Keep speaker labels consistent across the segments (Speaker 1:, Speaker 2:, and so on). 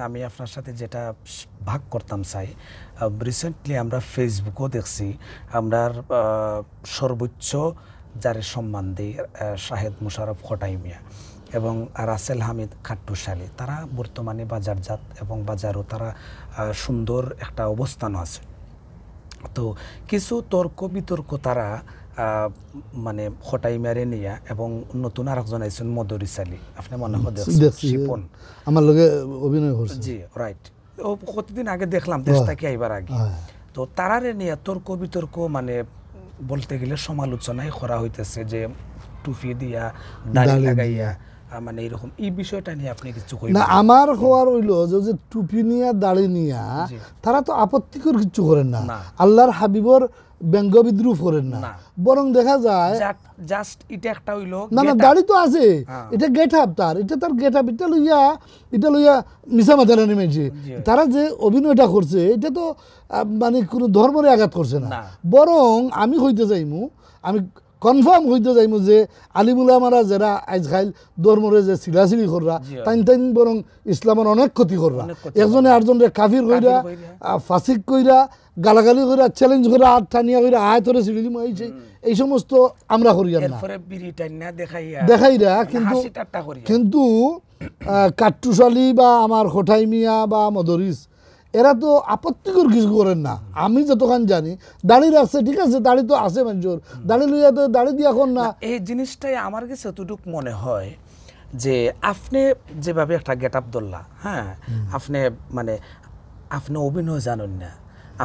Speaker 1: আমি আপনার সাথে যেটা ভাগ করতাম চাই, রিসেন্টলি আমরা ফেসবুকও দেখছি আমরা সর্বোচ্চ যারে সম্মান দিই শাহেদ মুশারফ খটাই মিয়া এবং রাসেল হামিদ খাট্টুশালী, তারা বর্তমানে বাজারজাত এবং বাজারও তারা সুন্দর একটা অবস্থান আছে। তো কিছু তর্ক বিতর্ক তারা মানে খটাই মেরে নিয়া এবং নতুন আরেকজন আইছেন মদরিস আলী, আপনি মনে হয় শিপন
Speaker 2: আমার লগে অভিনয় করছে।
Speaker 1: জি রাইট, ও কতদিন আগে দেখলাম দেশটা কি আইবার আগে। তো তারারে নিয়ে তর্ক বিতর্ক মানে বলতে গেলে সমালোচনায় করা হইতেছে যে টুপি দিয়া দাড়ি লাগাইয়া মানে এরকম, এই বিষয়টা নিয়ে আপনি কিছু কইবেন?
Speaker 2: না, আমার হওয়ার হইল যে টুপি নিয়া দাড়ি নিয়া তারা তো আপত্তিকর কিছু করেন না, আল্লাহর হাবিবর ব্যঙ্গ বিদ্রুপ করেন না, বরং দেখা যায়
Speaker 1: জাস্ট এটা একটা হইল
Speaker 2: না না দাড়ি তো আছে, এটা গেট আপ তার, এটা তার গেট আপ, এটা লইয়া মিশা মাথারা নেমেছে। তারা যে অভিনয়টা করছে এটা তো মানে কোনো ধর্মের আঘাত করছে না, বরং আমি হইতে যাইমু, আমি কনফার্ম হইতে যাইমু যে আলিমুলামারা যারা আজকাল ধর্মরে যে সিলাসিলি কররা তাইন বরং ইসলামের অনেক ক্ষতি কররা, একজনে আরেকজনরে কাফির কইরা ফাসিক কইরা গালাগালি কইরা চ্যালেঞ্জ কইরা হাত টানিয়া কইরা আয় ধরে সিঁড়ি মাইছে, এই সমস্ত আমরা করি না, দেখাইরা। কিন্তু কাট্টুশালী বা আমার খটাই মিয়া বা মদরিস এরা তো আপত্তিকর কিছু করেন না। আমি যতক্ষণ জানি দাড়ি রাখছে, ঠিক আছে, দাড়ি তো আছে মানুষের, দাড়ি লইয়া তো দাড়ি দিয়ে এখন না।
Speaker 1: এই জিনিসটাই আমার কাছে এতটুকু মনে হয় যে আপনি যেভাবে একটা গেট আপ ধরলা, হ্যাঁ, আপনি মানে আপনি অভিনয় জানেন না,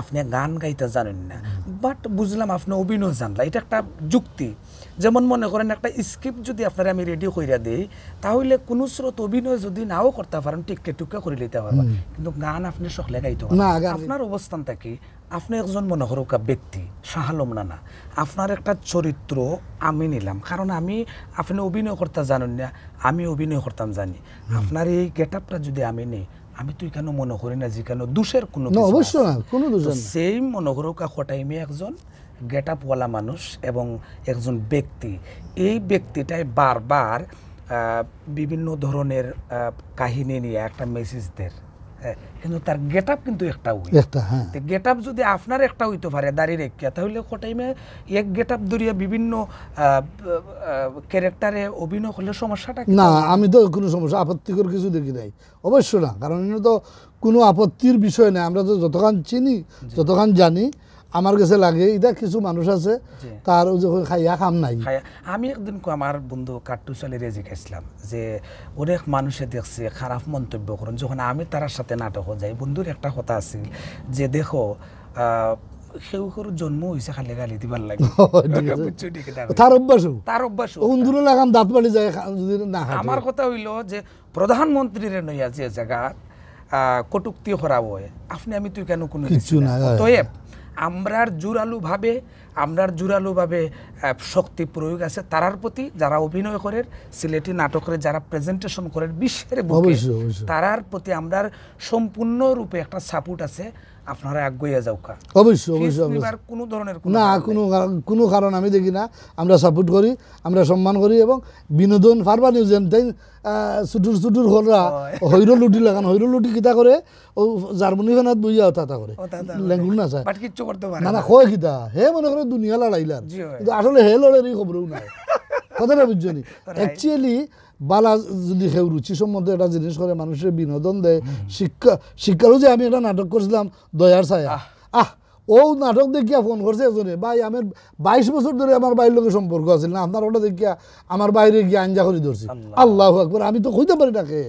Speaker 1: আপনি গান গাইতে জানেন না, বাট বুঝলাম আপনি অভিনয় জানলা, এটা একটা যুক্তি। যেমন মনে করেন একটা স্ক্রিপ্ট যদি আপনারা আমি রেডি কইরা দিই, তাহলে কোনো স্রোত অভিনয় যদি নাও করতে পারেন টিককে টুককে করে নিতে পারবেন, কিন্তু গান আপনি সকলে গাইতে পারবেন। আপনার অবস্থানটা কি, আপনি একজন মনে করুকা ব্যক্তি, শাহ আলম নানা, আপনার একটা চরিত্র আমি নিলাম, কারণ আপনি অভিনয় করতে জানেন না, আমি অভিনয় করতাম জানি, আপনার এই গেট আপটা যদি আমি নিই, আমি তুই কেন মনে করি না যে কেন দোষের কোনো
Speaker 2: অবশ্য না, কোনো দোষ না।
Speaker 1: সেই মনে করুকা খটাইমে একজন গেট আপওয়ালা মানুষ এবং একজন ব্যক্তি, এই ব্যক্তিটাই বারবার বিভিন্ন ধরনের কাহিনী নিয়ে একটা মেসেজ দেয়, কিন্তু তার গেট আপ কিন্তু একটা গেট আপ যদি আপনার একটা হইতে পারে দাঁড়িয়ে রেখে, তাহলে খটাইমে এক গেট আপ ধরিয়া বিভিন্ন ক্যারেক্টারে অভিনয় করলে সমস্যাটা
Speaker 2: না। আমি তো কোনো সমস্যা আপত্তিকর কিছু দেখি নাই, অবশ্য না, কারণ এটা তো কোনো আপত্তির বিষয় নেই। আমরা তো যতক্ষণ চিনি যতক্ষণ জানি, আমার কাছে লাগে এটা কিছু মানুষ আছে তার খাইয়া খাম নাই।
Speaker 1: আমি একদিন আমার বন্ধু কাট্টুশালী রেজি খাইছিলাম যে অনেক মানুষে দেখছে খারাপ মন্তব্য করেন, যখন আমি তার সাথে নাটক যাই, বন্ধুর একটা কথা আছে যে দেখো সেও জন্ম হয়েছে খালি গালি দিবার লাগে,
Speaker 2: তার অভ্যাস বন্ধুরে লাগাম দাঁত বাড়ি যায় যদি না।
Speaker 1: আমার কথা হইল যে প্রধানমন্ত্রীর নইয়া যে জায়গা কটুক্তি করা হয়, আপনি আমি তুই কেন কোনো কিছু না। অতএব আমরার জোরালোভাবে শক্তি প্রয়োগ আছে তারার প্রতি, যারা অভিনয় করে সিলেটি নাটকের যারা প্রেজেন্টেশন করেন বিশ্বের বুকে, তারার প্রতি আমরার সম্পূর্ণরূপে একটা সাপোর্ট আছে। আপনারা আগুইয়া যাও কা
Speaker 2: অবশ্যই
Speaker 1: কোনো ধরনের
Speaker 2: না, কোনো কারণ আমি দেখি না। আমরা সাপোর্ট করি, আমরা সম্মান করি এবং বিনোদন ফারবা নিউজ তাই চুটুর হলরা হৈর লুটি লাগান, হৈর লুটি কিতা করে ও জার্মানি খানাত বইয়া তাতা করে লেঙ্গুন না চায় না না কয় কিতা হে মনে করে দুনিয়া লড়াইলার, কিন্তু আসলে হে লড়াই খবরও নাই, কথাটা বুঝছো নি। অ্যাকচুয়ালি বালা যদি কেউ রুচি সম্বন্ধে একটা জিনিস করে, মানুষের বিনোদন দেয়, শিক্ষারও যে আমি একটা নাটক করছিলাম দয়ার ছায়া, ও নাটক দেখিয়া ফোন করছে এজনে, ভাই আমার 22 বছর ধরে আমার বাইরের লোকের সম্পর্ক আছে না, আপনার ওটা দেখিয়া আমার বাইরে গিয়ে আঞ্জা করে ধরছি। আল্লাহু আকবার, আমি তো কইতে পারি না কে